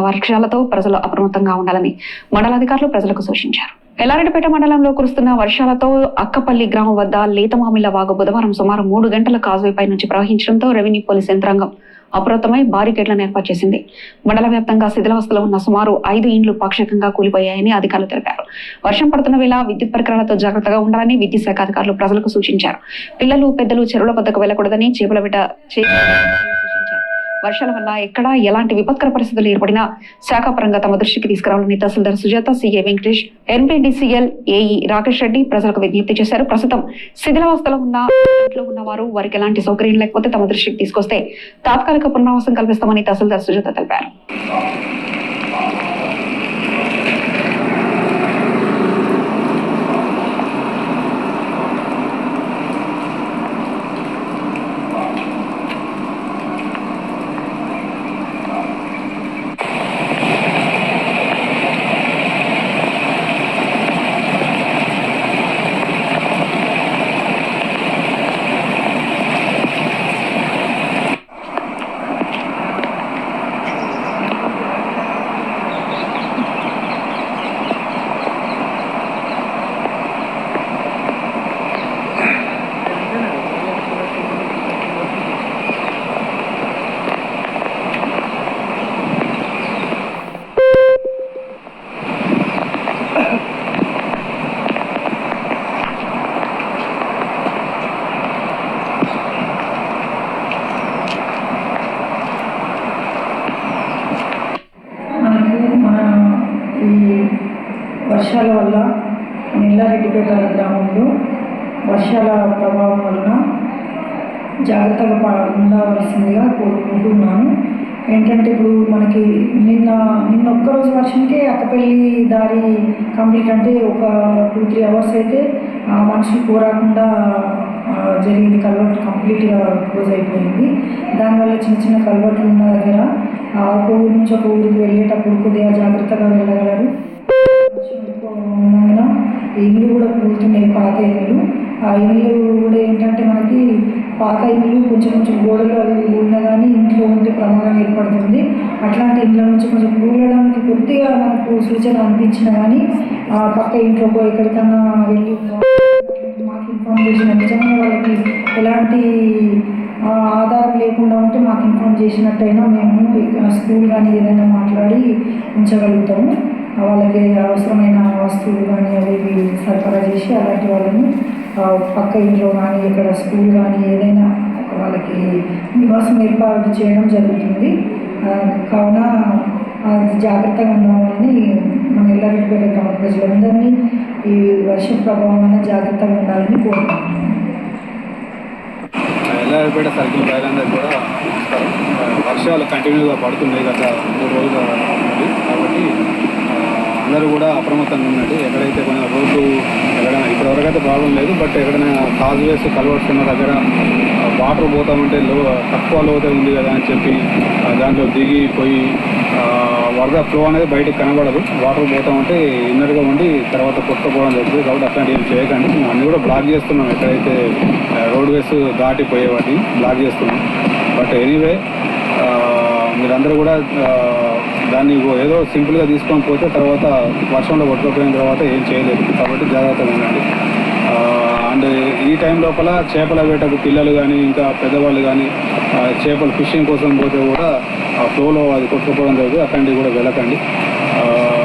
వర్షాలతో ప్రజలు అప్రమత్తంగా ఉండాలని మండలాధికారులు ప్రజలకు సూచించారు. ఎల్లారెడ్డిపేట మండలంలో కురుస్తున్న వర్షాలతో అక్కపల్లి గ్రామం వద్ద లేతమామిళ్ల వాగు బుధవారం సుమారు 3 గంటల కాజ్వేపై నుంచి ప్రవహించడంతో రెవెన్యూ పోలీస్ యంత్రాంగం అప్రమత్తమై బారికేడ్లను ఏర్పాటు చేసింది. మండల వ్యాప్తంగా శిథిలావస్థలో ఉన్న సుమారు 5 ఇండ్లు పాక్షికంగా కూలిపోయాయని అధికారులు తెలిపారు. వర్షం పడుతున్న వేళ విద్యుత్ పరికరాలతో జాగ్రత్తగా ఉండాలని విద్యుత్ శాఖ అధికారులు ప్రజలకు సూచించారు. పిల్లలు పెద్దలు చెరువుల వద్దకు వెళ్లకూడదని చేపల వేట వర్షాల వల్ల ఎక్కడా ఎలాంటి విపత్కర పరిస్థితులు ఏర్పడినా శాఖాపరంగా తమ దృష్టికి తీసుకురావాలని tahsildar Sujatha, CA Venkatesh, NPDCL AE Rakesh Reddy ప్రజలకు విజ్ఞప్తి చేశారు. ప్రస్తుతం శిథిలావస్థలో ఉన్న వారు వారికి ఎలాంటి సౌకర్యం లేకపోతే తమ దృష్టికి తీసుకొస్తే తాత్కాలిక పునరావాసం కల్పిస్తామని తహసీల్దార్ సుజాత తెలిపారు. వర్షాల వల్ల ఎల్లారెడ్డిపేట గ్రామంలో వర్షాల ప్రభావం వలన జాగ్రత్తగా ఉండవలసిందిగా కోరుకుంటున్నాను. ఏంటంటే ఇప్పుడు మనకి నిన్న ఒక్కరోజు వర్షంకే అక్కపల్లి దారి కంప్లీట్, అంటే ఒక 2-3 అవర్స్ అయితే మనుషులు పోరాకుండా జరిగింది. కల్వర్ట్ కంప్లీట్గా క్లోజ్ అయిపోయింది. దానివల్ల చిన్న చిన్న కల్వర్ట్లు ఉన్న దగ్గర ఒక ఊరు నుంచి ఒక ఊరికి వెళ్ళేటప్పుడు కొద్దిగా జాగ్రత్తగా వెళ్ళగలరు. ఉన్నందున ఇల్లు కూడా కూలుతున్నాయి, పాత ఇల్లు. ఆ ఇల్లు కూడా ఏంటంటే మనకి పాత ఇల్లు కొంచెం గోడలు అవి ఉన్నా కానీ ఇంట్లో ఉంటే ప్రమాదం ఏర్పడుతుంది. అట్లాంటి ఇళ్ళ నుంచి కొంచెం కూలడానికి కొద్దిగా మనకు సూచన అనిపించినా కానీ పక్క ఇంట్లోకి ఎక్కడికన్నా వెళ్ళి మాకు ఇన్ఫార్మ్ చేసిన, నిజంగా వాళ్ళకి ఎలాంటి ఆధారం లేకుండా ఉంటే మాకు ఇన్ఫార్మ్ చేసినట్టయినా మేము స్కూల్ కానీ ఏదైనా మాట్లాడి ఉంచగలుగుతాము. వాళ్ళకి అవసరమైన వస్తువులు కానీ అవి సరఫరా చేసి అలాంటి వాళ్ళని పక్క ఇంట్లో కానీ ఇక్కడ స్కూల్ కానీ ఏదైనా వాళ్ళకి నివాసం ఏర్పాటు చేయడం జరుగుతుంది. కావున జాగ్రత్తగా ఉండాలని మన ఎల్లారెడ్డిపేట గ్రామ ప్రజలందరినీ ఈ వర్ష ప్రభావం వల్ల జాగ్రత్తగా ఉండాలని కోరుకుంటున్నాను. ఎల్లారెడ్డిపేట సర్కిల్ ప్రజలందరూ కూడా వర్షాలు కంటిన్యూగా పడుతున్నాయి గత 3 రోజులుగా ఉంది. కాబట్టి అందరూ కూడా అప్రమత్తంగా ఉండండి. ఎక్కడైతే కొంచెం రోడ్డు ఎక్కడైనా ఇప్పటివరకైతే ప్రాబ్లం లేదు, బట్ ఎక్కడైనా కాజ్వేస్ కల్వర్ట్స్ ఉన్న దగ్గర వాటర్ పోతామంటే తక్కువ లోతే ఉంది కదా అని చెప్పి దాంట్లో దిగిపోయి వరద ఫ్లో అనేది బయటకు కనబడదు. వాటర్ పోతామంటే ఇన్నర్గా ఉండి తర్వాత కొట్టుకోవడం జరుగుతుంది. కాబట్టి అట్లాంటి ఏం చేయకండి. మేము అన్నీ కూడా బ్లాక్ చేస్తున్నాం. ఎక్కడైతే రోడ్ వేస్ దాటిపోయే వాటిని బ్లాక్ చేస్తున్నాం. బట్ ఎనీవే మీరందరూ కూడా దాన్ని ఏదో సింపుల్గా తీసుకొని పోతే తర్వాత వర్షంలో కొట్టుకుపోయిన తర్వాత ఏం చేయలేదు. కాబట్టి జాగ్రత్తగా ఉండండి. అండ్ ఈ టైం లోపల చేపల వేటకు పిల్లలు కానీ ఇంకా పెద్దవాళ్ళు కానీ చేపలు ఫిషింగ్ కోసం పోతే కూడా ఆ ఫ్లోలో అది కొట్టుకుపోవడం జరుగుతుంది. అట్లాంటివి కూడా వెళ్ళకండి.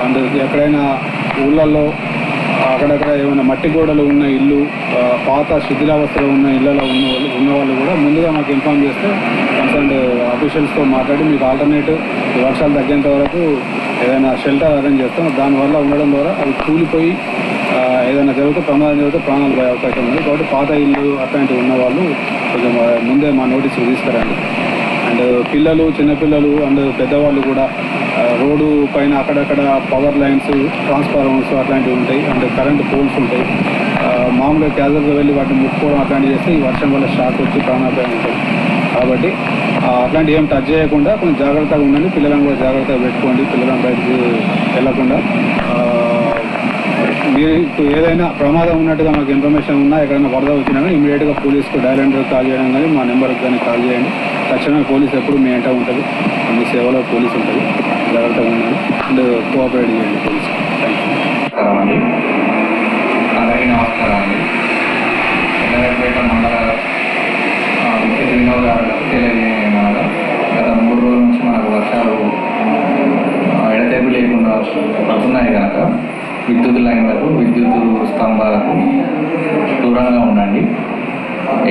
అండ్ ఎక్కడైనా ఊళ్ళల్లో అక్కడక్కడ ఏమైనా మట్టి గోడలు ఉన్న ఇల్లు, పాత శిథిలావస్థలో ఉన్న ఇళ్లలో ఉన్న వాళ్ళు కూడా ముందుగా మాకు ఇన్ఫార్మ్ చేస్తే కన్సర్న్ అఫీషియల్స్తో మాట్లాడి మీకు ఆల్టర్నేటివ్ వర్షాలు తగ్గేంత వరకు ఏదైనా షెల్టర్ అరేంజ్ చేస్తాం. దానివల్ల ఉండడం ద్వారా అవి కూలిపోయి ఏదైనా జరిగితే ప్రమాదం జరిగితే ప్రాణాలు పోయే అవకాశం ఉంది. కాబట్టి పాత ఇల్లు అట్లాంటివి ఉన్న వాళ్ళు కొంచెం ముందే మా నోటీసులు తీసుకురండి. అండ్ పిల్లలు, చిన్నపిల్లలు అండ్ పెద్దవాళ్ళు కూడా రోడ్డు పైన అక్కడక్కడ పవర్ లైన్స్, ట్రాన్స్ఫార్మర్స్ అట్లాంటివి ఉంటాయి. అండ్ కరెంటు పోల్స్ ఉంటాయి. మామూలుగా క్యాజువల్గా వెళ్ళి వాటిని ముట్టుకోవడం అట్లాంటివి చేస్తే ఈ వర్షం వల్ల షాక్ వచ్చి ప్రాణాపాయం ఉంటుంది. కాబట్టి అట్లాంటి ఏం టచ్ చేయకుండా కొంచెం జాగ్రత్తగా ఉండండి. పిల్లలను కూడా జాగ్రత్తగా పెట్టుకోండి. పిల్లలను బయటకు వెళ్ళకుండా మీకు ఏదైనా ప్రమాదం ఉన్నట్టుగా మాకు ఇన్ఫర్మేషన్ ఉన్నా, ఎక్కడైనా వరద వచ్చినా ఇమీడియట్గా పోలీస్కు డైల్ 100 కాల్ చేయడం కానీ మా నెంబర్కి కానీ కాల్ చేయండి. తక్షణమే పోలీస్ ఎప్పుడు మీ వెంట ఉంటుంది, మీ సేవలో పోలీస్ ఉంటుంది. జాగ్రత్తగా ఉండాలి అండ్ కోఆపరేట్ చేయండి పోలీస్. Thank you. నమస్కారం అండి. అందరికీ నమస్కారం అండి. ఎల్లవేపేట మండల విద్యుత్ వినియోగదారులకు తెలియజేయమనగా గత 3 రోజుల నుంచి మనకు వర్షాలు ఎడతెరిపి లేకుండా పడుతున్నాయి కనుక విద్యుత్ లైన్లకు, విద్యుత్ స్తంభాలకు దూరంగా ఉండండి.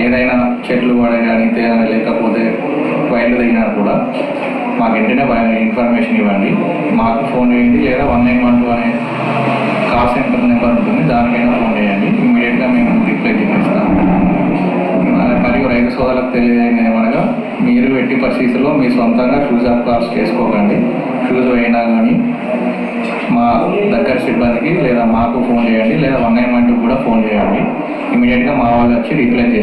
ఏదైనా చెట్లు పడే కానీ లేకపోతే వైర్లు తగినా కూడా మాకు వెంటనే ఇన్ఫర్మేషన్ ఇవ్వండి. మాకు ఫోన్ చేయండి, లేదా 191 అనే కాల్ సెంటర్ నెంబర్ ఉంటుంది, దానికైనా ఫోన్ చేయండి. ఇమ్మీడియట్గా మేము రిప్లై చేస్తాము. మరియు రైతు సోదరులకు తెలియజేయడం ఏమనగా, మీరు ఎట్టి పరిస్థితుల్లో మీ సొంతంగా షూస్ ఆఫ్ కార్స్ చేసుకోకండి. షూస్ అయినా కానీ మా దగ్గర సిబ్బందికి లేదా మాకు ఫోన్ చేయండి, లేదా 191 కూడా ఫోన్ చేయండి. ఇమీడియట్గా మా వాళ్ళు వచ్చి రిప్లై చేసి